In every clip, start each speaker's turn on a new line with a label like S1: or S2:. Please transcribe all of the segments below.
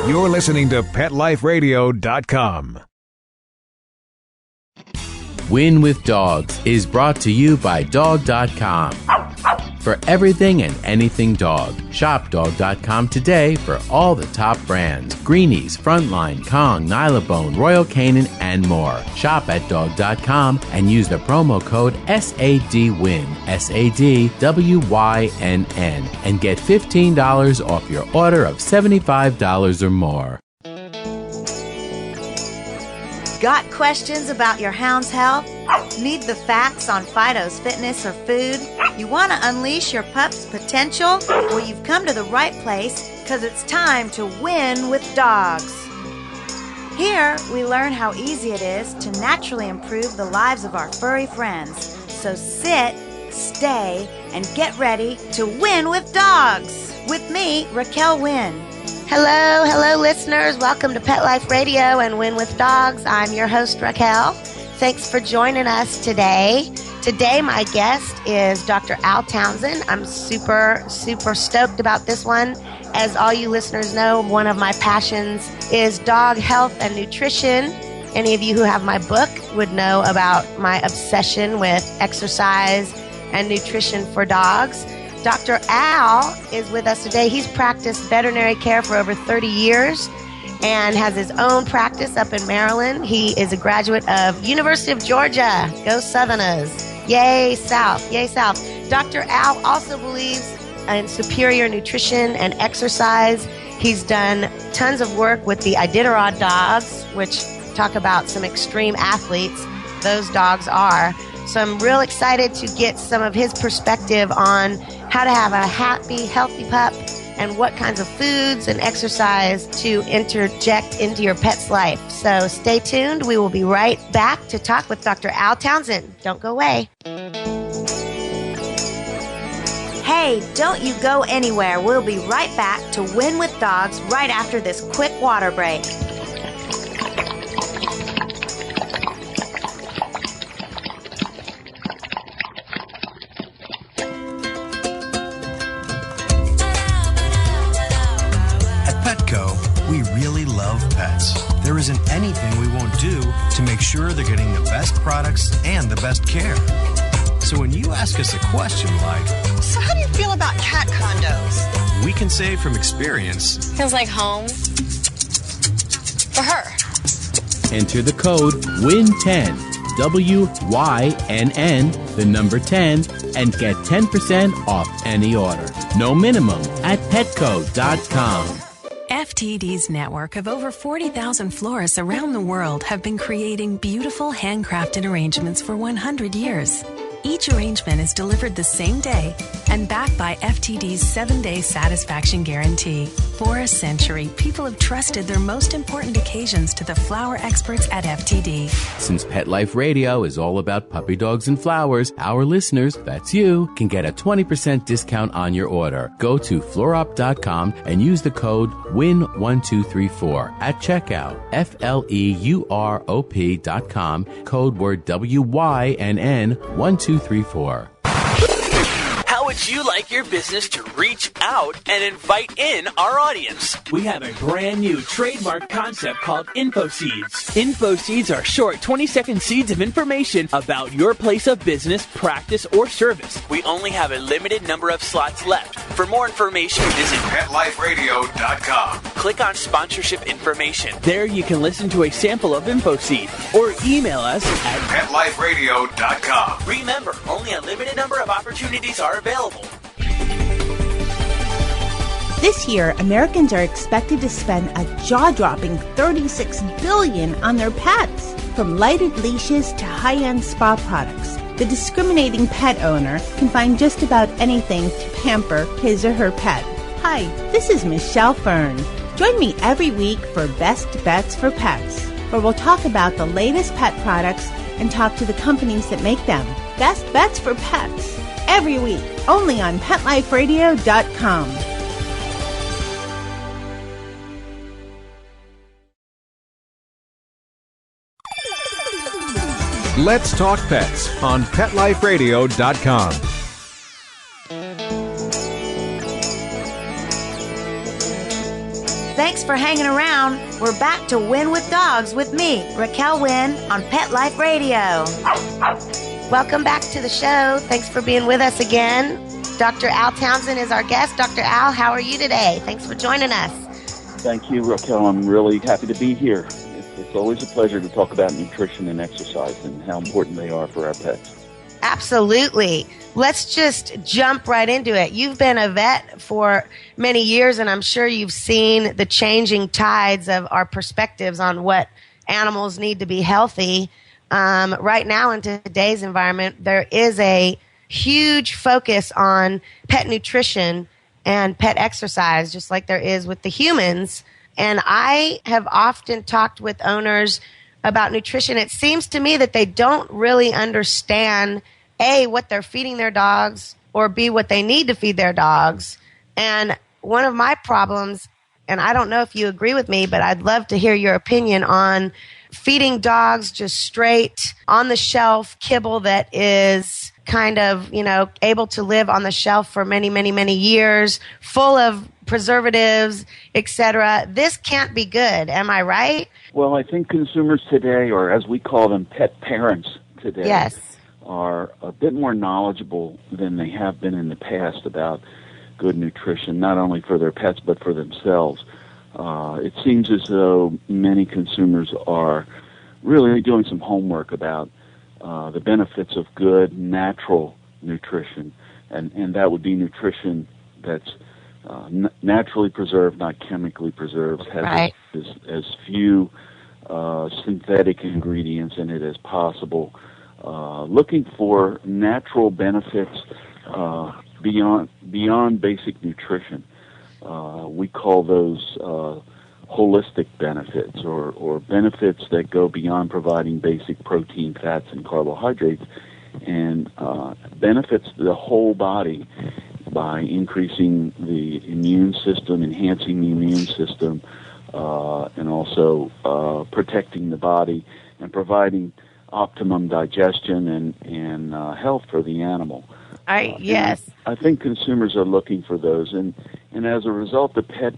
S1: You're listening to PetLifeRadio.com.
S2: Wynn with Dogs is brought to you by Dog.com. For everything and anything dog, shop Dog.com today for all the top brands. Greenies, Frontline, Kong, Nylabone, Royal Canin, and more. Shop at Dog.com and use the promo code SADWYNN, SADWYNN, and get $15 off your order of $75 or more.
S3: Got questions about your hound's health? Need the facts on Fido's fitness or food? You want to unleash your pup's potential? Well, you've come to the right place because it's time to win with dogs. Here, we learn how easy it is to naturally improve the lives of our furry friends. So sit, stay, and get ready to win with dogs. With me, Raquel Wynn.
S4: Hello, listeners. Welcome to Pet Life Radio and Win with Dogs. I'm your host, Raquel. Thanks for joining us today. Today, my guest is Dr. Al Townshend. I'm super stoked about this one. As all you listeners know, one of my passions is dog health and nutrition. Any of you who have my book would know about my obsession with exercise and nutrition for dogs. Dr. Al is with us today. He's practiced veterinary care for over 30 years and has his own practice up in Maryland. He is a graduate of University of Georgia. Go Southerners. Yay, South. Yay, South. Dr. Al also believes in superior nutrition and exercise. He's done tons of work with the Iditarod dogs, which talk about some extreme athletes those dogs are. So I'm real excited to get some of his perspective on how to have a happy, healthy pup and what kinds of foods and exercise to interject into your pet's life. So stay tuned. We will be right back to talk with Dr. Al Townshend. Don't go away.
S3: Hey, don't you go anywhere. We'll be right back to Win with Dogs right after this quick water break.
S5: We really love pets. There isn't anything we won't do to make sure they're getting the best products and the best care. So when you ask us a question like,
S6: so how do you feel about cat condos?
S5: We can say from experience,
S6: feels like home for her.
S2: Enter the code WYNN10, WYNN, the number 10, and get 10% off any order. No minimum at petco.com.
S7: FTD's network of over 40,000 florists around the world have been creating beautiful handcrafted arrangements for 100 years. Each arrangement is delivered the same day and backed by FTD's 7-day satisfaction guarantee. For a century, people have trusted their most important occasions to the flower experts at FTD.
S2: Since Pet Life Radio is all about puppy dogs and flowers, our listeners, that's you, can get a 20% discount on your order. Go to fleurop.com and use the code WYNN1234 at checkout. FLEUROP.com, code word WYNN1234.
S8: How would you like your business to reach out and invite in our audience? We have a brand new trademark concept called Info Seeds. Info Seeds are short 20-second seeds of information about your place of business, practice, or service. We only have a limited number of slots left. For more information, visit
S1: PetLifeRadio.com.
S8: Click on sponsorship information. There you can listen to a sample of Info Seed or email us at
S1: PetLifeRadio.com.
S8: Remember, only a limited number of opportunities are available.
S9: This year, Americans are expected to spend a jaw-dropping $36 billion on their pets. From lighted leashes to high-end spa products, the discriminating pet owner can find just about anything to pamper his or her pet. Hi, this is Michelle Fern. Join me every week for Best Bets for Pets, where we'll talk about the latest pet products and talk to the companies that make them. Best Bets for Pets, every week, only on PetLifeRadio.com.
S1: Let's Talk Pets on PetLifeRadio.com.
S3: Thanks for hanging around. We're back to Wynn with Dogs with me, Raquel Wynn, on Pet Life Radio.
S4: Welcome back to the show. Thanks for being with us again. Dr. Al Townshend is our guest. Dr. Al, how are you today? Thanks for joining us.
S10: Thank you, Raquel. I'm really happy to be here. It's always a pleasure to talk about nutrition and exercise and how important they are for our pets.
S4: Absolutely. Let's just jump right into it. You've been a vet for many years, and I'm sure you've seen the changing tides of our perspectives on what animals need to be healthy. Right now in today's environment, there is a huge focus on pet nutrition and pet exercise, just like there is with the humans. And I have often talked with owners about nutrition. It seems to me that they don't really understand, A, what they're feeding their dogs, or B, what they need to feed their dogs. And one of my problems, and I don't know if you agree with me, but I'd love to hear your opinion on feeding dogs just straight on the shelf kibble that is kind of, able to live on the shelf for many, many, many years, full of preservatives, etc. This can't be good. Am I right?
S10: Well, I think consumers today, or as we call them, pet parents today,
S4: yes,
S10: are a bit more knowledgeable than they have been in the past about good nutrition, not only for their pets but for themselves. It seems as though many consumers are really doing some homework about the benefits of good natural nutrition, and that would be nutrition that's naturally preserved, not chemically preserved, has
S4: right.
S10: as few synthetic ingredients in it as possible, looking for natural benefits beyond basic nutrition. We call those holistic benefits, or benefits that go beyond providing basic protein, fats, and carbohydrates, and benefits the whole body by increasing the immune system, enhancing the immune system, and also protecting the body and providing optimum digestion and health for the animal.
S4: Yes.
S10: I think consumers are looking for those, and as a result, the pet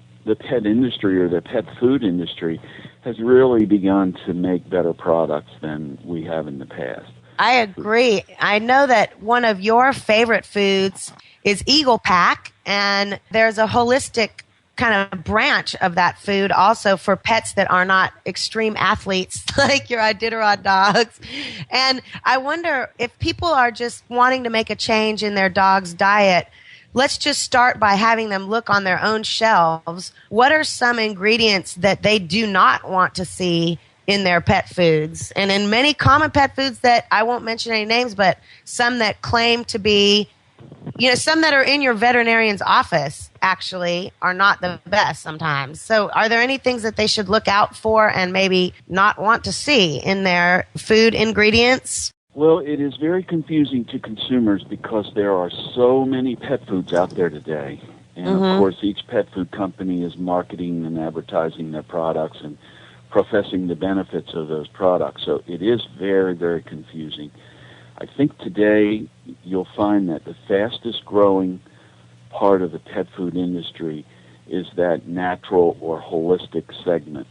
S10: industry, or the pet food industry, has really begun to make better products than we have in the past.
S4: I agree. I know that one of your favorite foods is Eagle Pack, and there's a holistic kind of branch of that food also for pets that are not extreme athletes like your Iditarod dogs. And I wonder if people are just wanting to make a change in their dog's diet, let's just start by having them look on their own shelves. What are some ingredients that they do not want to see in their pet foods? And in many common pet foods that I won't mention any names, but some that claim to be, some that are in your veterinarian's office actually are not the best sometimes. So are there any things that they should look out for and maybe not want to see in their food ingredients?
S10: Well, it is very confusing to consumers because there are so many pet foods out there today. And, of course, each pet food company is marketing and advertising their products and professing the benefits of those products. So it is very, very confusing. I think today you'll find that the fastest growing part of the pet food industry is that natural or holistic segment.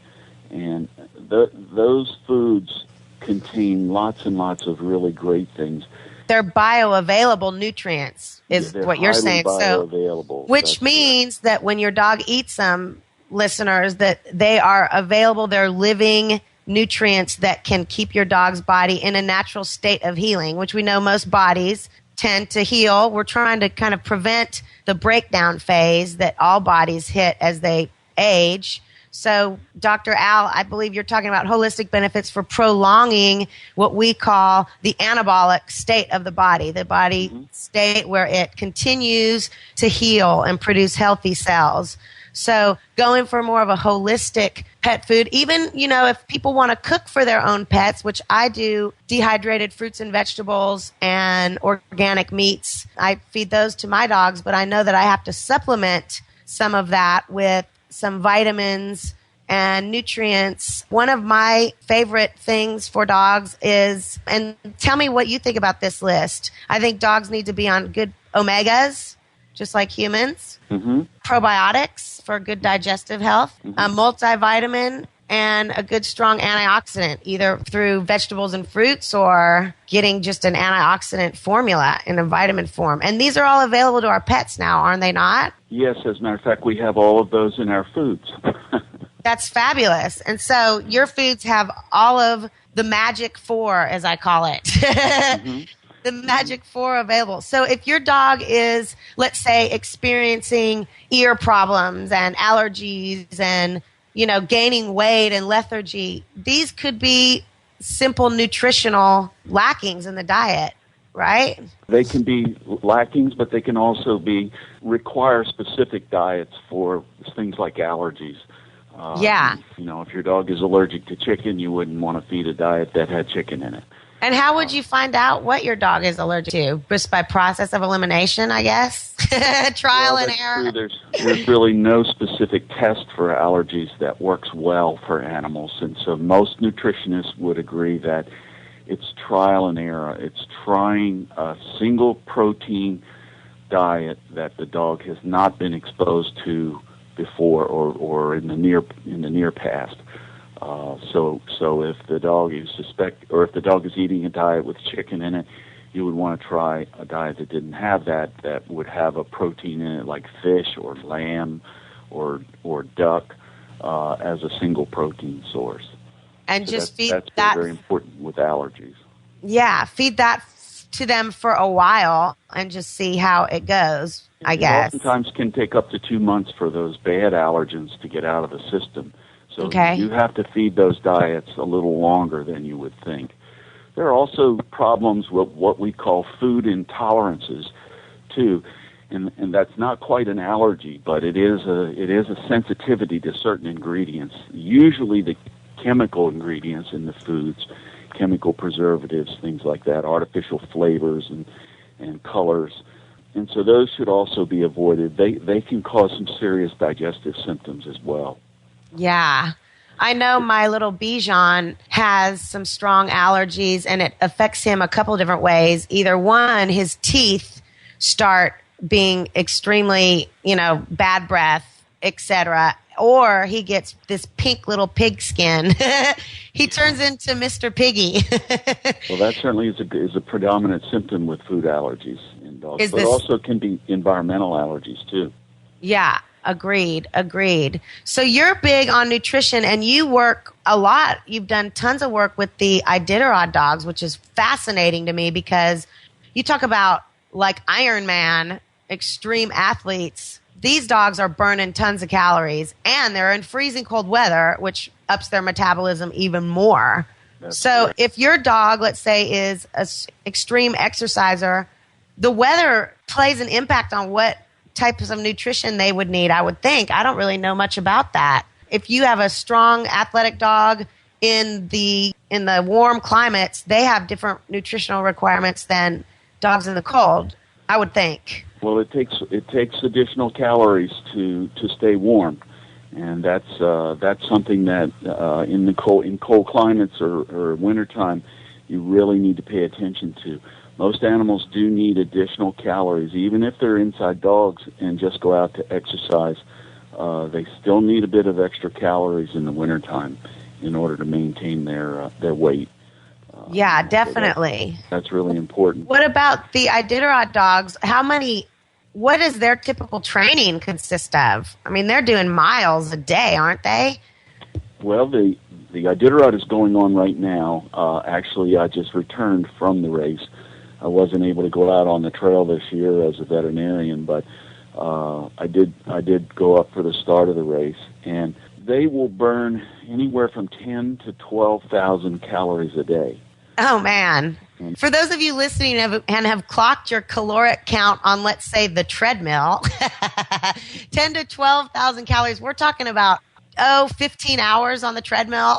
S10: And those foods contain lots and lots of really great things.
S4: They're bioavailable nutrients, is what you're saying.
S10: Bioavailable.
S4: Which means that when your dog eats them, listeners, that they are available, they're living nutrients that can keep your dog's body in a natural state of healing, which we know most bodies tend to heal. We're trying to kind of prevent the breakdown phase that all bodies hit as they age. So, Dr. Al, I believe you're talking about holistic benefits for prolonging what we call the anabolic state of the body state where it continues to heal and produce healthy cells. So going for more of a holistic pet food, even, if people want to cook for their own pets, which I do, dehydrated fruits and vegetables and organic meats, I feed those to my dogs, but I know that I have to supplement some of that with some vitamins and nutrients. One of my favorite things for dogs is, and tell me what you think about this list, I think dogs need to be on good omegas just like humans.
S10: Mm-hmm.
S4: Probiotics for good digestive health, a multivitamin, and a good strong antioxidant, either through vegetables and fruits or getting just an antioxidant formula in a vitamin form. And these are all available to our pets now, aren't they not?
S10: Yes, as a matter of fact, we have all of those in our foods.
S4: That's fabulous. And so your foods have all of the magic four, as I call it. The magic four available. So if your dog is, let's say, experiencing ear problems and allergies and gaining weight and lethargy, these could be simple nutritional lackings in the diet, right?
S10: They can be lackings, but they can also require specific diets for things like allergies. If your dog is allergic to chicken, you wouldn't want to feed a diet that had chicken in it.
S4: And how would you find out what your dog is allergic to? Just by process of elimination, I guess? Trial and error?
S10: True. There's really no specific test for allergies that works well for animals. And so most nutritionists would agree that it's trial and error. It's trying a single protein diet that the dog has not been exposed to before or in the near past. So if the dog if the dog is eating a diet with chicken in it, you would want to try a diet that didn't have that would have a protein in it like fish or lamb or duck as a single protein source.
S4: And so feed
S10: that's
S4: that.
S10: Very important with allergies.
S4: Yeah, feed that to them for a while and just see how it goes, I guess.
S10: Oftentimes can take up to 2 months for those bad allergens to get out of the system. So you have to feed those diets a little longer than you would think. There are also problems with what we call food intolerances, too, and that's not quite an allergy, but it is a sensitivity to certain ingredients. Usually the chemical ingredients in the foods, chemical preservatives, things like that, artificial flavors and colors. And so those should also be avoided. They can cause some serious digestive symptoms as well.
S4: Yeah. I know my little Bichon has some strong allergies, and it affects him a couple different ways. Either one, his teeth start being extremely, bad breath, etc., or he gets this pink little pig skin. He turns into Mr. Piggy.
S10: Well, that certainly is a predominant symptom with food allergies in dogs, but also can be environmental allergies too.
S4: Yeah. Agreed. So you're big on nutrition, and you work a lot. You've done tons of work with the Iditarod dogs, which is fascinating to me because you talk about like Iron Man, extreme athletes. These dogs are burning tons of calories, and they're in freezing cold weather, which ups their metabolism even more. So if your dog, let's say, is an extreme exerciser, the weather plays an impact on what types of nutrition they would need, I would think. I don't really know much about that. If you have a strong athletic dog in the warm climates, they have different nutritional requirements than dogs in the cold, I would think.
S10: Well, it takes additional calories to stay warm, and that's something that in cold climates or wintertime you really need to pay attention to. Most animals do need additional calories, even if they're inside dogs and just go out to exercise. They still need a bit of extra calories in the wintertime in order to maintain their weight.
S4: Yeah, definitely.
S10: So that's really important.
S4: What about the Iditarod dogs? What does their typical training consist of? I mean, they're doing miles a day, aren't they?
S10: Well, the Iditarod is going on right now. Actually, I just returned from the race. I wasn't able to go out on the trail this year as a veterinarian, but I did go up for the start of the race, and they will burn anywhere from 10 to 12,000 calories a day.
S4: Oh man! For those of you listening and have clocked your caloric count on, let's say, the treadmill, 10 to 12,000 calories. We're talking about 15 hours on the treadmill,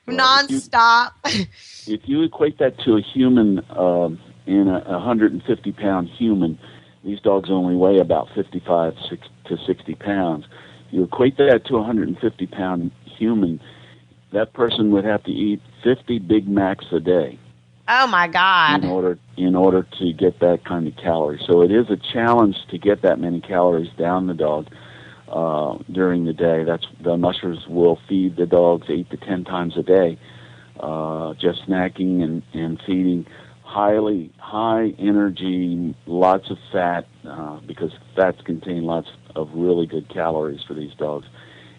S4: nonstop.
S10: If you equate that to a human, in a 150-pound human, these dogs only weigh about 55 to 60 pounds. You equate that to a 150-pound human, that person would have to eat 50 Big Macs a day.
S4: Oh my God!
S10: In order to get that kind of calories, so it is a challenge to get that many calories down the dog during the day. That's the mushers will feed the dogs 8 to 10 times a day, just snacking and feeding high energy, lots of fat, because fats contain lots of really good calories for these dogs,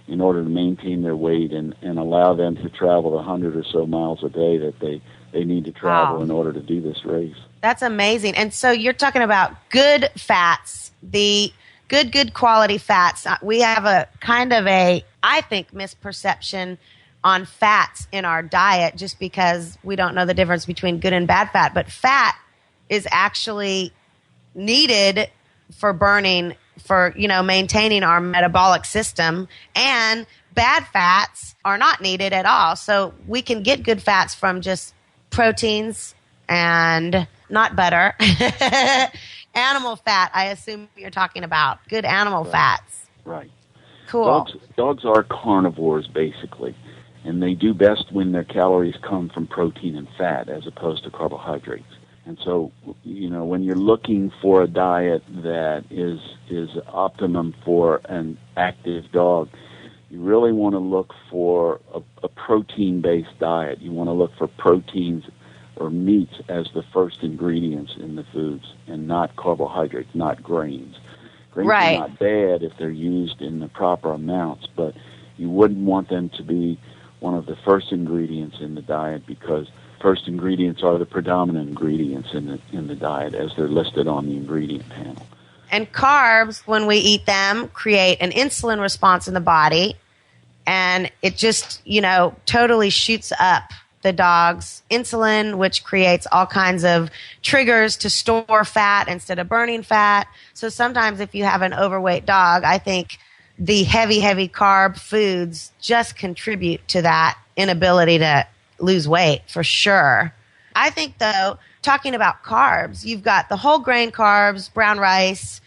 S10: in order to maintain their weight and allow them to travel the 100 or so miles a day that they need to travel in order to do this race.
S4: That's amazing. And so you're talking about good fats, the good quality fats. We have a kind of I think, misperception on fats in our diet just because we don't know the difference between good and bad fat. But fat is actually needed for burning, for, maintaining our metabolic system, and bad fats are not needed at all. So we can get good fats from just proteins and not butter. Animal fat, I assume you're talking about. Good animal fats.
S10: Right.
S4: Cool.
S10: Dogs are carnivores, basically, and they do best when their calories come from protein and fat as opposed to carbohydrates. And so, when you're looking for a diet that is optimum for an active dog, you really want to look for a protein-based diet. You want to look for proteins or meats as the first ingredients in the foods, and not carbohydrates, not grains. Grains are not bad if they're used in the proper amounts, but you wouldn't want them to be one of the first ingredients in the diet, because first ingredients are the predominant ingredients in the diet as they're listed on the ingredient panel.
S4: And carbs, when we eat them, create an insulin response in the body, and it just, totally shoots up the dog's insulin, which creates all kinds of triggers to store fat instead of burning fat. So sometimes if you have an overweight dog, I think the heavy carb foods just contribute to that inability to lose weight, for sure. I think, though, talking about carbs, you've got the whole grain carbs, brown rice,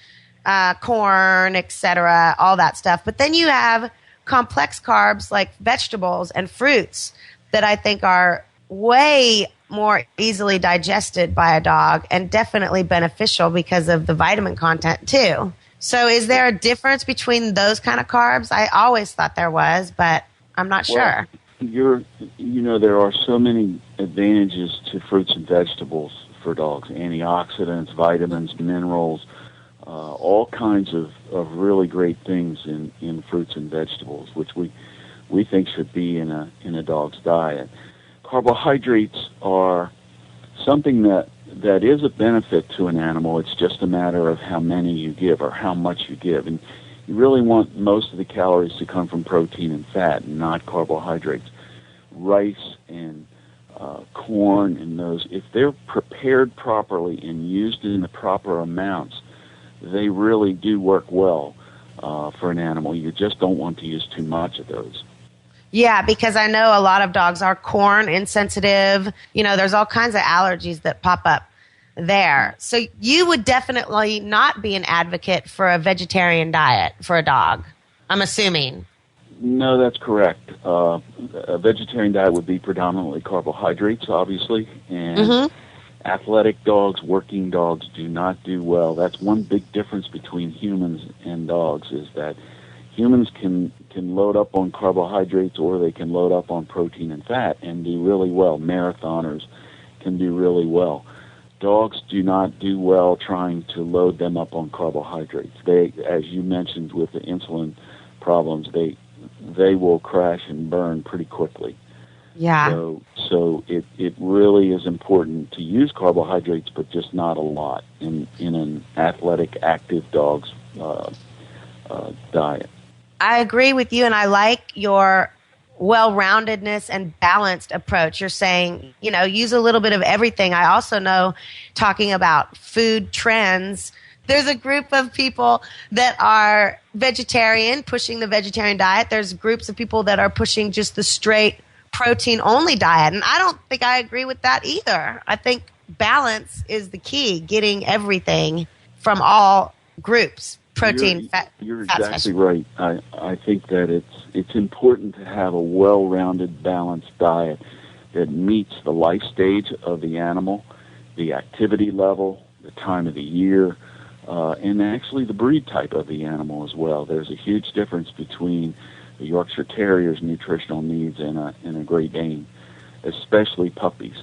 S4: corn, etc., all that stuff. But then you have complex carbs like vegetables and fruits that I think are way more easily digested by a dog and definitely beneficial because of the vitamin content, too. So is there a difference between those kind of carbs? I always thought there was, but I'm not sure.
S10: There are so many advantages to fruits and vegetables for dogs: antioxidants, vitamins, minerals, all kinds of really great things in fruits and vegetables, which we think should be in a dog's diet. Carbohydrates are something that is a benefit to an animal. It's just a matter of how many you give or how much you give. And you really want most of the calories to come from protein and fat, not carbohydrates. Rice and corn and those, if they're prepared properly and used in the proper amounts, they really do work well for an animal. You just don't want to use too much of those.
S4: Yeah, because I know a lot of dogs are corn insensitive. There's all kinds of allergies that pop up there. So you would definitely not be an advocate for a vegetarian diet for a dog, I'm assuming.
S10: No, that's correct. A vegetarian diet would be predominantly carbohydrates, obviously, and athletic dogs, working dogs do not do well. That's one big difference between humans and dogs, is that humans can load up on carbohydrates or they can load up on protein and fat and do really well. Marathoners can do really well. Dogs do not do well trying to load them up on carbohydrates. They, as you mentioned with the insulin problems, they will crash and burn pretty quickly.
S4: Yeah.
S10: So it really is important to use carbohydrates, but just not a lot in an athletic, active dog's diet.
S4: I agree with you, and I like your well-roundedness and balanced approach. You're saying, use a little bit of everything. I also know, talking about food trends, there's a group of people that are vegetarian, pushing the vegetarian diet. There's groups of people that are pushing just the straight protein-only diet, and I don't think I agree with that either. I think balance is the key, getting everything from all groups. Protein, fat.
S10: You're exactly right. I think that it's important to have a well-rounded, balanced diet that meets the life stage of the animal, the activity level, the time of the year, and actually the breed type of the animal as well. There's a huge difference between the Yorkshire Terrier's nutritional needs and a Great Dane, especially puppies.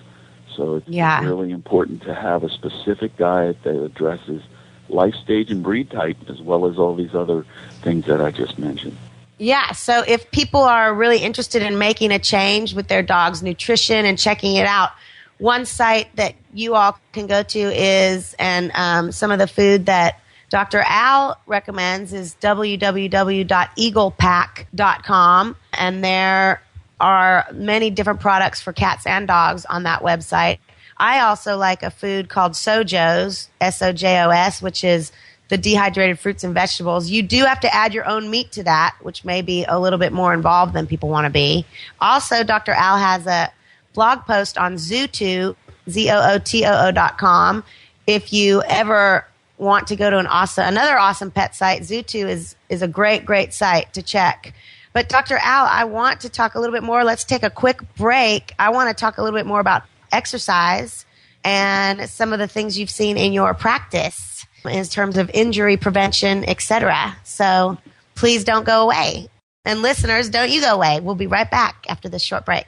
S10: So it's really important to have a specific diet that addresses life stage and breed type, as well as all these other things that I just mentioned.
S4: Yeah, so if people are really interested in making a change with their dog's nutrition and checking it out, one site that you all can go to is, and some of the food that Dr. Al recommends is www.eaglepack.com, and there are many different products for cats and dogs on that website. I also like a food called Sojos, S-O-J-O-S, which is the dehydrated fruits and vegetables. You do have to add your own meat to that, which may be a little bit more involved than people want to be. Also, Dr. Al has a blog post on Zootoo, ZOOTOO.com. If you ever want to go to another awesome pet site, Zootoo is a great site to check. But Dr. Al, I want to talk a little bit more. Let's take a quick break. I want to talk a little bit more about exercise and some of the things you've seen in your practice in terms of injury prevention, etc. So please don't go away. And listeners, don't you go away. We'll be right back after this short break.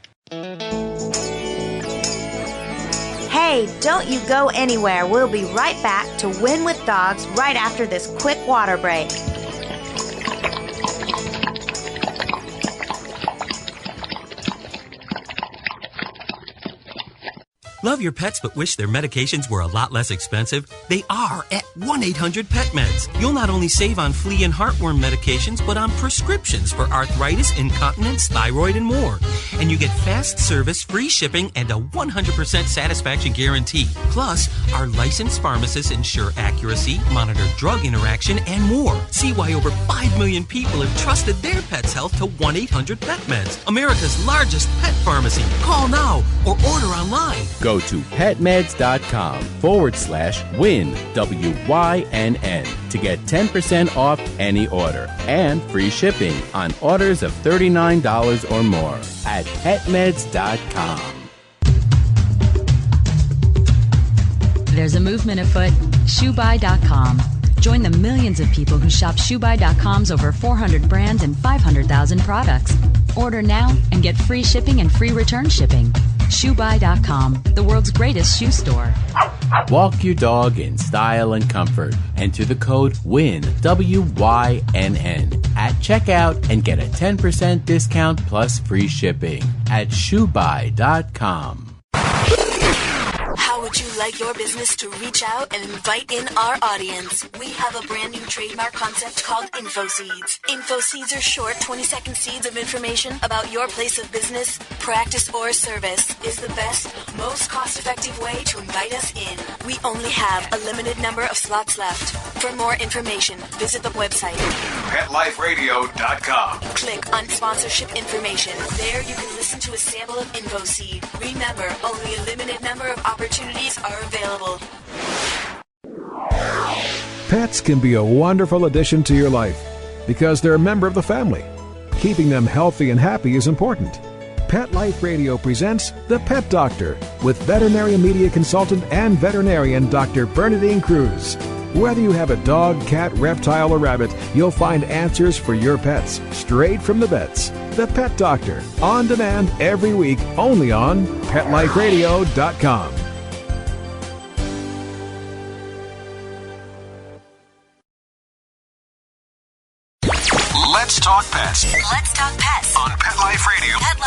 S3: Hey, don't you go anywhere. We'll be right back to Win with Dogs right after this quick water break.
S11: Love your pets but wish their medications were a lot less expensive? They are at 1-800-PET-MEDS. You'll not only save on flea and heartworm medications, but on prescriptions for arthritis, incontinence, thyroid, and more. And you get fast service, free shipping, and a 100% satisfaction guarantee. Plus, our licensed pharmacists ensure accuracy, monitor drug interaction, and more. See why over 5 million people have trusted their pet's health to 1-800-PET-MEDS, America's largest pet pharmacy. Call now or order online.
S2: Go to petmeds.com/win, WYNN, to get 10% off any order and free shipping on orders of $39 or more at petmeds.com.
S12: There's a movement afoot. ShoeBuy.com. Join the millions of people who shop ShoeBuy.com's over 400 brands and 500,000 products. Order now and get free shipping and free return shipping. ShoeBuy.com, the world's greatest shoe store.
S2: Walk your dog in style and comfort. Enter the code WYNN, WYNN, at checkout and get a 10% discount plus free shipping at ShoeBuy.com.
S13: How would you like your business to reach out and invite in our audience? We have a brand new trademark concept called InfoSeeds. InfoSeeds are short 20-second seeds of information about your place of business, practice, or service. Is the best, most cost-effective way to invite us in. We only have a limited number of slots left. For more information, visit the website
S1: PetLifeRadio.com.
S13: Click on sponsorship information. There you can listen to a sample of InfoSeed. Remember, only a limited number of opportunities are available.
S1: Pets can be a wonderful addition to your life because they're a member of the family. Keeping them healthy and happy is important. Pet Life Radio presents The Pet Doctor with veterinary media consultant and veterinarian Dr. Bernadine Cruz. Whether you have a dog, cat, reptile, or rabbit, you'll find answers for your pets straight from the vets. The Pet Doctor, on demand every week, only on PetLifeRadio.com. Let's talk pets.
S13: Let's talk pets
S1: On Pet Life Radio.
S13: Pet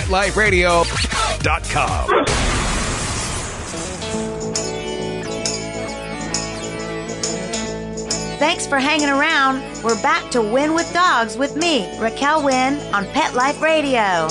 S13: Life Radio.
S1: PetLifeRadio.com.
S3: Thanks for hanging around. We're back to Win with Dogs with me, Raquel Wynn, on Pet Life Radio.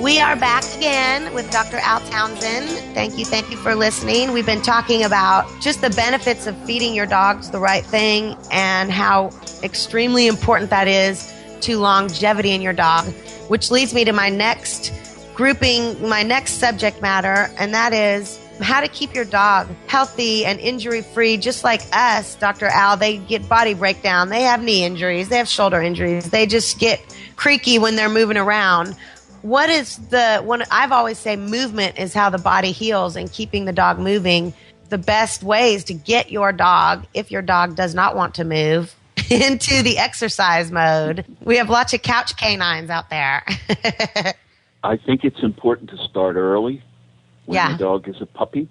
S4: We are back again with Dr. Al Townshend. Thank you for listening. We've been talking about just the benefits of feeding your dogs the right thing and how extremely important that is to longevity in your dog, which leads me to my next grouping, my next subject matter, and that is how to keep your dog healthy and injury-free, just like us, Dr. Al. They get body breakdown. They have knee injuries. They have shoulder injuries. They just get creaky when they're moving around. what is I've always say movement is how the body heals, and keeping the dog moving. The best ways to get your dog, if your dog does not want to move, into the exercise mode. We have lots of couch canines out there.
S10: I think it's important to start early when the dog is a puppy.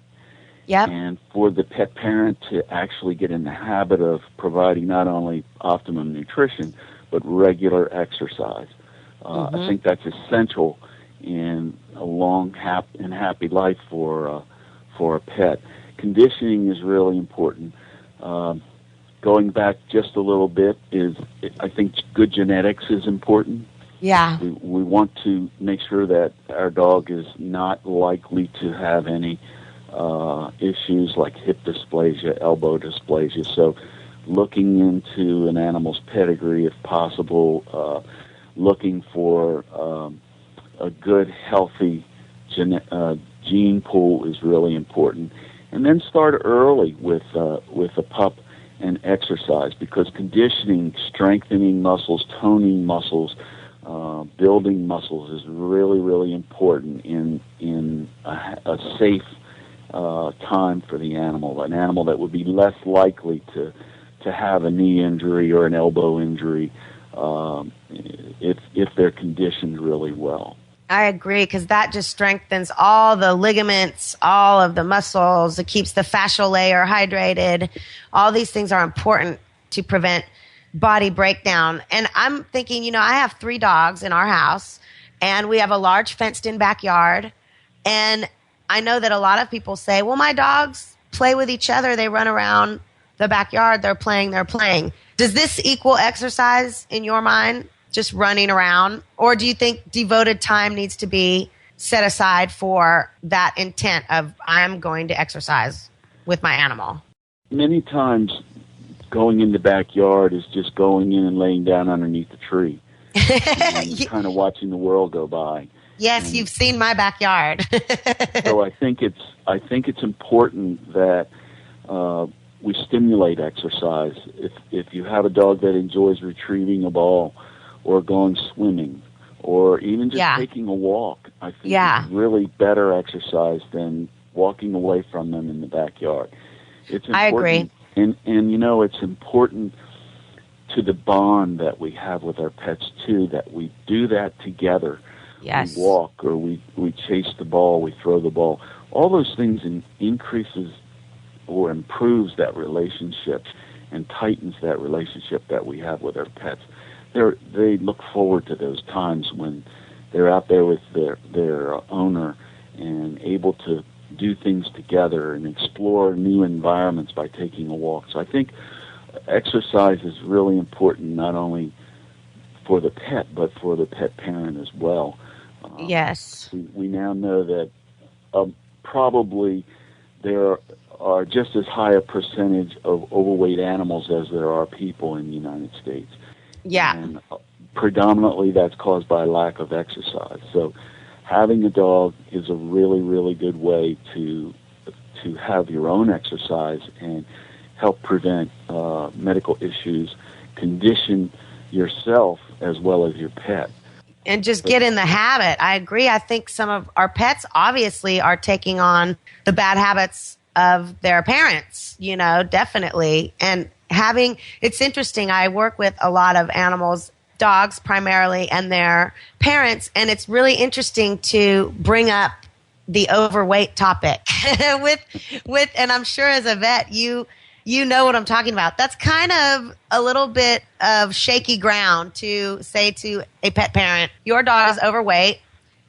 S4: Yep.
S10: And for the pet parent to actually get in the habit of providing not only optimum nutrition, but regular exercise. I think that's essential in a long and happy life for a pet. Conditioning is really important. Going back just a little bit I think good genetics is important.
S4: Yeah.
S10: We want to make sure that our dog is not likely to have any issues like hip dysplasia, elbow dysplasia. So looking into an animal's pedigree if possible, looking for a good, healthy gene pool is really important. And then start early with a pup and exercise, because conditioning, strengthening muscles, toning muscles, building muscles is really, really important in a safe time for the animal, an animal that would be less likely to have a knee injury or an elbow injury if they're conditioned really well.
S4: I agree, because that just strengthens all the ligaments, all of the muscles. It keeps the fascial layer hydrated. All these things are important to prevent body breakdown. And I'm thinking, I have 3 dogs in our house, and we have a large fenced-in backyard. And I know that a lot of people say, well, my dogs play with each other. They run around the backyard. They're playing. Does this equal exercise in your mind? Just running around? Or do you think devoted time needs to be set aside for that intent of I'm going to exercise with my animal?
S10: Many times going in the backyard is just going in and laying down underneath the tree and kind of watching the world go by.
S4: Yes, you've seen my backyard.
S10: So I think it's important that we stimulate exercise. If you have a dog that enjoys retrieving a ball, or going swimming, or even just taking a walk, I think it's really better exercise than walking away from them in the backyard. It's important,
S4: I agree.
S10: And it's important to the bond that we have with our pets, too, that we do that together.
S4: Yes.
S10: We walk, or we chase the ball, we throw the ball. All those things increases or improves that relationship and tightens that relationship that we have with our pets. They look forward to those times when they're out there with their owner and able to do things together and explore new environments by taking a walk. So I think exercise is really important, not only for the pet, but for the pet parent as well.
S4: Yes.
S10: We now know that probably there are just as high a percentage of overweight animals as there are people in the United States.
S4: Yeah.
S10: And predominantly that's caused by lack of exercise. So having a dog is a really, really good way to have your own exercise and help prevent medical issues, condition yourself as well as your pet.
S4: And just get in the habit. I agree. I think some of our pets obviously are taking on the bad habits of their parents, definitely. And it's interesting. I work with a lot of animals, dogs primarily, and their parents, and it's really interesting to bring up the overweight topic with, and I'm sure as a vet, you know what I'm talking about. That's kind of a little bit of shaky ground to say to a pet parent, your dog is overweight,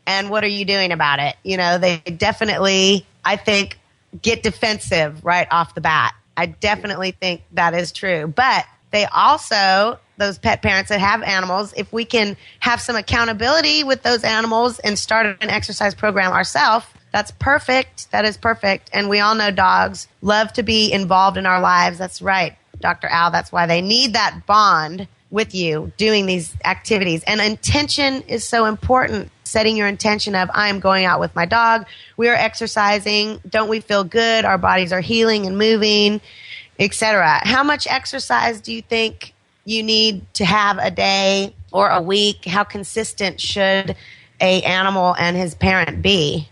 S4: and what are you doing about it? They definitely, I think, get defensive right off the bat. I definitely think that is true. But they also, those pet parents that have animals, if we can have some accountability with those animals and start an exercise program ourselves, that's perfect. That is perfect. And we all know dogs love to be involved in our lives. That's right, Dr. Al. That's why they need that bond with you doing these activities. And intention is so important. Setting your intention of, I am going out with my dog. We are exercising. Don't we feel good? Our bodies are healing and moving, etc. How much exercise do you think you need to have a day or a week? How consistent should a animal and his parent be?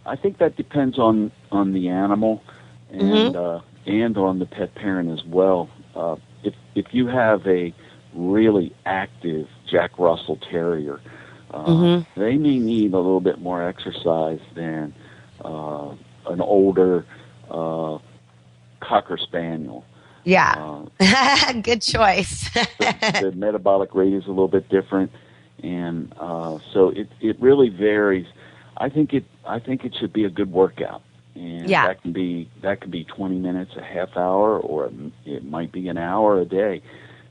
S10: I think that depends on the animal and on the pet parent as well. If you have a really active Jack Russell Terrier, they may need a little bit more exercise than an older Cocker Spaniel.
S4: Yeah, good choice.
S10: the metabolic rate is a little bit different, and so it really varies. I think it should be a good workout, and that can be 20 minutes, a half hour, or it might be an hour a day.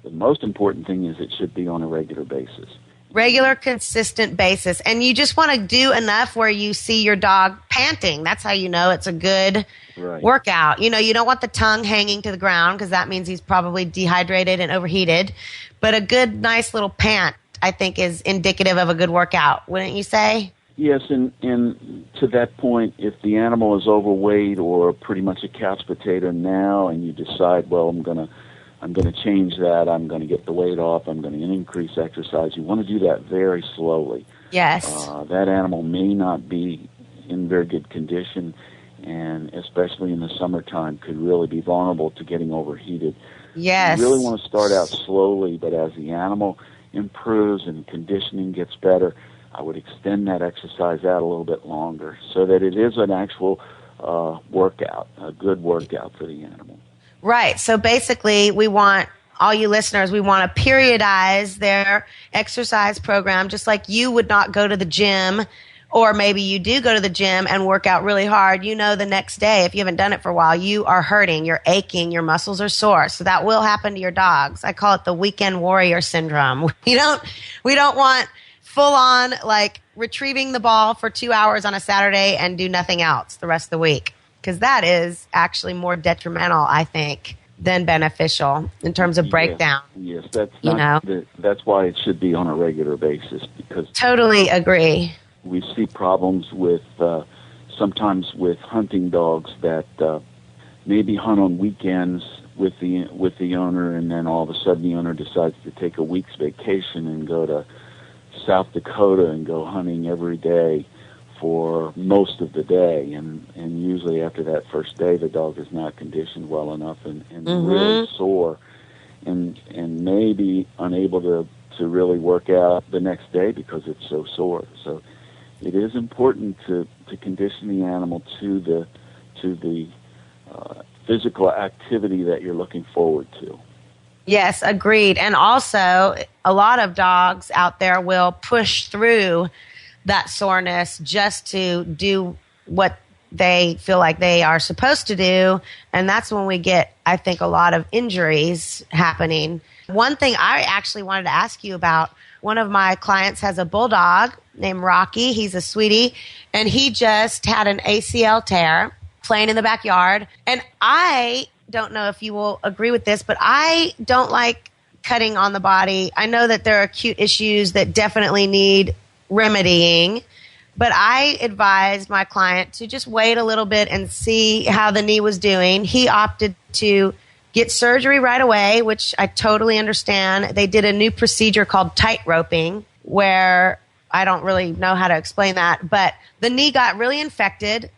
S10: The most important thing is it should be on a regular basis.
S4: Regular, consistent basis. And you just want to do enough where you see your dog panting. That's how you know it's a good workout. You know, you don't want the tongue hanging to the ground because that means he's probably dehydrated and overheated. But a good, nice little pant, I think, is indicative of a good workout, wouldn't you say?
S10: Yes, and to that point, if the animal is overweight or pretty much a couch potato now and you decide, well, I'm going to change that. I'm going to get the weight off. I'm going to increase exercise. You want to do that very slowly.
S4: Yes.
S10: That animal may not be in very good condition, and especially in the summertime, could really be vulnerable to getting overheated.
S4: Yes.
S10: You really want to start out slowly, but as the animal improves and conditioning gets better, I would extend that exercise out a little bit longer so that it is an actual workout, a good workout for the animal.
S4: Right. So basically, we want all you listeners, we want to periodize their exercise program, just like you would not go to the gym, or maybe you do go to the gym and work out really hard. You know, the next day, if you haven't done it for a while, you are hurting, you're aching, your muscles are sore. So that will happen to your dogs. I call it the weekend warrior syndrome. We don't want full on like retrieving the ball for 2 hours on a Saturday and do nothing else the rest of the week. Because that is actually more detrimental, I think, than beneficial in terms of breakdown.
S10: Yes, that's why it should be on a regular basis. Because
S4: totally agree.
S10: We see problems with sometimes with hunting dogs that maybe hunt on weekends with the owner, and then all of a sudden the owner decides to take a week's vacation and go to South Dakota and go hunting every day for most of the day, and usually after that first day the dog is not conditioned well enough and really sore and may be unable to really work out the next day because it's so sore. So it is important to condition the animal to the physical activity that you're looking forward to.
S4: Yes, agreed. And also a lot of dogs out there will push through that soreness just to do what they feel like they are supposed to do. And that's when we get, I think, a lot of injuries happening. One thing I actually wanted to ask you about, one of my clients has a bulldog named Rocky. He's a sweetie, and he just had an ACL tear playing in the backyard. And I don't know if you will agree with this, but I don't like cutting on the body. I know that there are acute issues that definitely need remedying, but I advised my client to just wait a little bit and see how the knee was doing. He opted to get surgery right away, which I totally understand. They did a new procedure called tight roping, where I don't really know how to explain that, but the knee got really infected.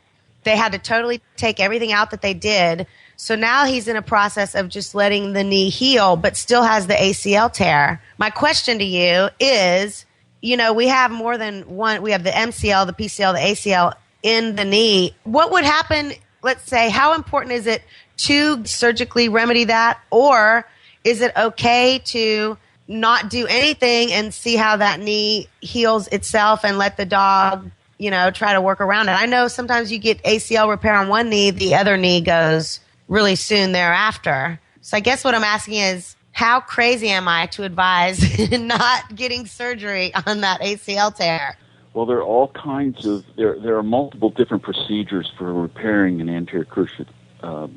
S4: They had to totally take everything out that they did. So now he's in a process of just letting the knee heal, but still has the ACL tear. My question to you is, you know, we have more than one. We have the MCL, the PCL, the ACL in the knee. What would happen, let's say, how important is it to surgically remedy that? Or is it okay to not do anything and see how that knee heals itself and let the dog, you know, try to work around it? I know sometimes you get ACL repair on one knee, the other knee goes really soon thereafter. So I guess what I'm asking is, how crazy am I to advise not getting surgery on that ACL tear?
S10: Well, there are all kinds of, there are multiple different procedures for repairing an anterior cruciate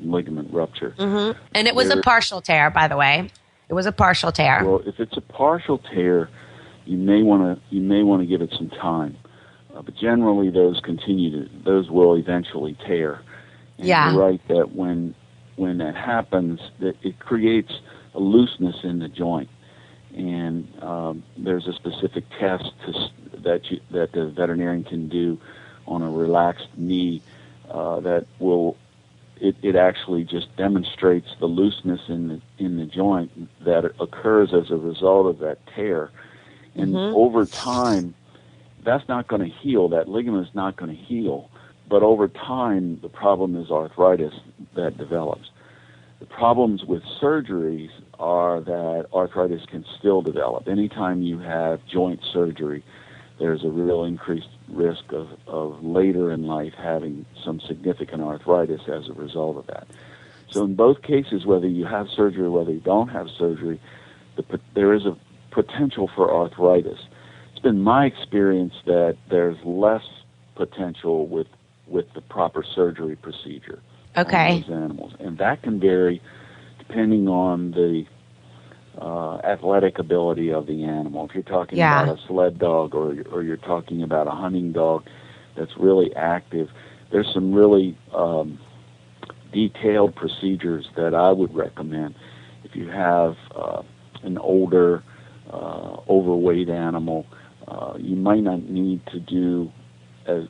S10: ligament rupture.
S4: And it was a partial tear, by the way. It was a partial tear.
S10: Well, if it's a partial tear, you may want to give it some time. But generally, those will eventually tear. And you're right that when that happens, that it creates a looseness in the joint, and there's a specific test that the veterinarian can do on a relaxed knee that will it actually just demonstrates the looseness in the joint that occurs as a result of that tear. And over time, that's not going to heal. That ligament is not going to heal. But over time, the problem is arthritis that develops. The problems with surgeries are that arthritis can still develop. Anytime you have joint surgery, there's a real increased risk of later in life having some significant arthritis as a result of that. So in both cases, whether you have surgery or whether you don't have surgery, there is a potential for arthritis. It's been my experience that there's less potential with the proper surgery procedure on those animals. And that can vary depending on the athletic ability of the animal. If you're talking about a sled dog or you're talking about a hunting dog that's really active, there's some really detailed procedures that I would recommend. If you have an older, overweight animal, you might not need to do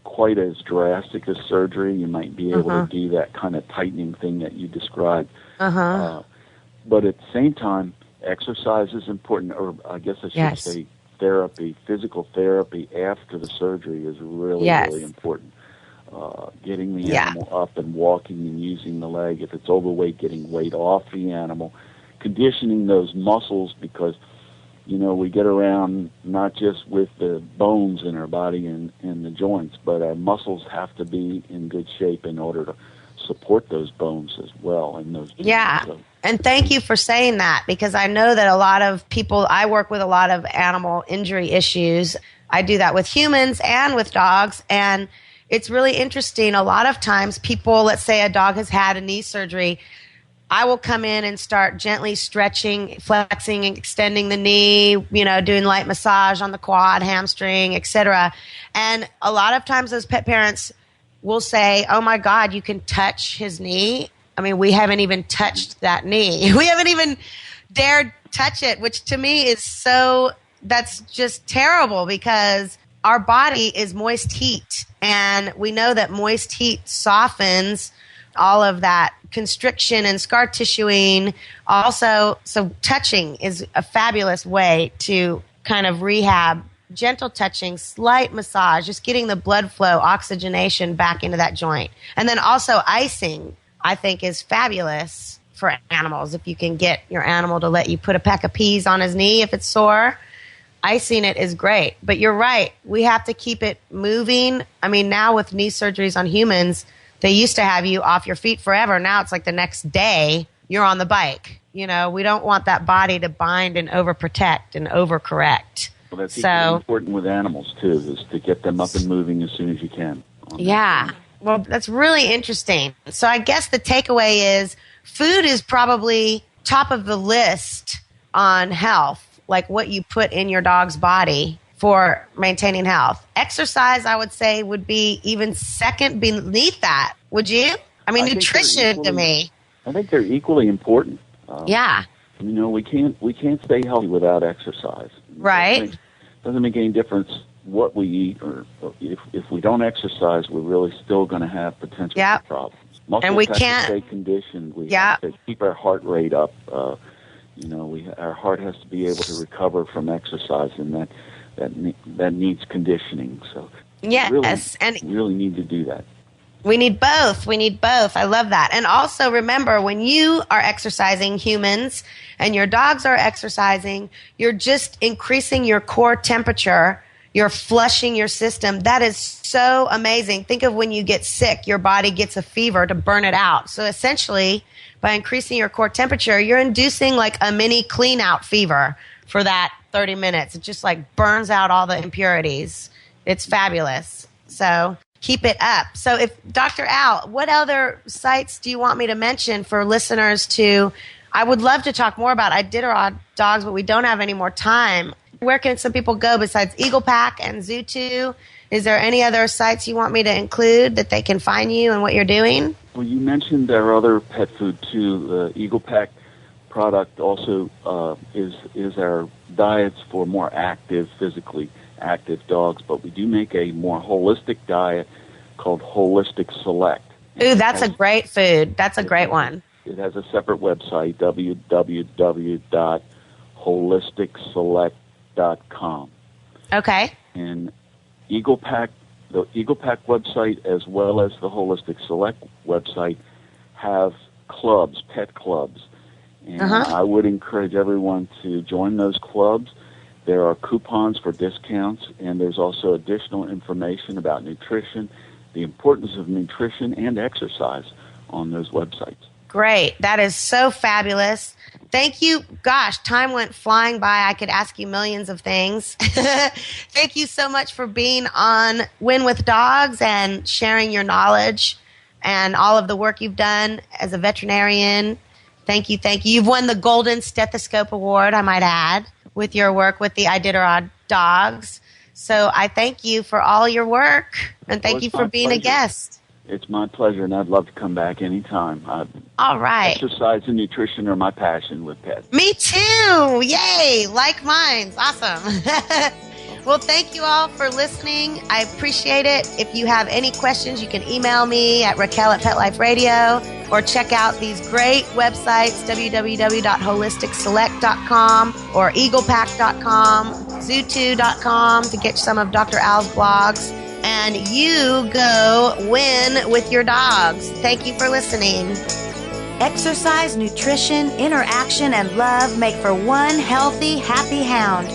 S10: quite as drastic as surgery. You might be able to do that kind of tightening thing that you described. But at the same time, exercise is important, or I guess I should say therapy, physical therapy after the surgery is really, really important. Getting the animal up and walking and using the leg. If it's overweight, getting weight off the animal. Conditioning those muscles, because we get around not just with the bones in our body and the joints, but our muscles have to be in good shape in order to support those bones as well. And those joints. So,
S4: and thank you for saying that, because I know that a lot of people, I work with a lot of animal injury issues. I do that with humans and with dogs. And it's really interesting. A lot of times people, let's say a dog has had a knee surgery, I will come in and start gently stretching, flexing, and extending the knee, doing light massage on the quad, hamstring, etc. And a lot of times those pet parents will say, oh my God, you can touch his knee. I mean, we haven't even touched that knee. We haven't even dared touch it, which to me is that's just terrible, because our body is moist heat. And we know that moist heat softens all of that constriction and scar tissuing. Also, so touching is a fabulous way to kind of rehab. Gentle touching, slight massage, just getting the blood flow, oxygenation back into that joint. And then also icing, I think, is fabulous for animals. If you can get your animal to let you put a peck of peas on his knee if it's sore, icing it is great. But you're right, we have to keep it moving. I mean, now with knee surgeries on humans, they used to have you off your feet forever. Now it's like the next day you're on the bike. We don't want that body to bind and overprotect and overcorrect.
S10: Well, that's equally important with animals, too, is to get them up and moving as soon as you can.
S4: Yeah. Well, that's really interesting. So I guess the takeaway is food is probably top of the list on health, like what you put in your dog's body for maintaining health. Exercise, I would say, would be even second beneath that. Would you? I mean, nutrition to me.
S10: I think they're equally important.
S4: Yeah.
S10: We can't stay healthy without exercise.
S4: Right.
S10: Doesn't make any difference what we eat, or if we don't exercise, we're really still going to have potential for problems. Muscles
S4: and we
S10: have
S4: can't
S10: to stay conditioned. We have to keep our heart rate up. Our heart has to be able to recover from exercise, and that needs conditioning. So we really need to do that.
S4: We need both. I love that. And also remember, when you are exercising, humans, and your dogs are exercising, you're just increasing your core temperature. You're flushing your system. That is so amazing. Think of when you get sick, your body gets a fever to burn it out. So essentially, by increasing your core temperature, you're inducing like a mini clean out fever for that 30 minutes. It just like burns out all the impurities. It's fabulous. So keep it up. So if Dr. Al, what other sites do you want me to mention for listeners to? I would love to talk more about Iditarod dogs, but we don't have any more time. Where can some people go besides Eagle Pack and Zoo2? Is there any other sites you want me to include that they can find you and what you're doing?
S10: Well, you mentioned our other pet food too. The Eagle Pack product also is our diets for more active, physically active dogs, but we do make a more holistic diet called Holistic Select.
S4: Ooh, that's a great food. That's a great one.
S10: It has a separate website, www.holisticselect.com.
S4: Okay.
S10: And the Eagle Pack website as well as the Holistic Select website have clubs, pet clubs. And I would encourage everyone to join those clubs. There are coupons for discounts, and there's also additional information about nutrition, the importance of nutrition and exercise on those websites.
S4: Great. That is so fabulous. Thank you. Gosh, time went flying by. I could ask you millions of things. Thank you so much for being on Wynn with Dogs and sharing your knowledge and all of the work you've done as a veterinarian. Thank you. Thank you. You've won the Golden Stethoscope Award, I might add, with your work with the Iditarod dogs. So I thank you for all your work, and thank you for being a guest.
S10: It's my pleasure, and I'd love to come back anytime.
S4: All right.
S10: Exercise and nutrition are my passion with pets.
S4: Me too. Yay. Like mine. Awesome. Well, thank you all for listening. I appreciate it. If you have any questions, you can email me at Raquel@PetLifeRadio or check out these great websites, www.holisticselect.com or eaglepack.com, zoo2.com to get some of Dr. Al's blogs. And you go win with your dogs. Thank you for listening.
S3: Exercise, nutrition, interaction, and love make for one healthy, happy hound.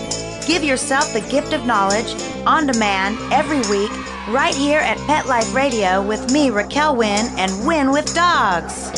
S3: Give yourself the gift of knowledge on demand every week right here at Pet Life Radio with me, Raquel Wynn, and Wynn with Dogs.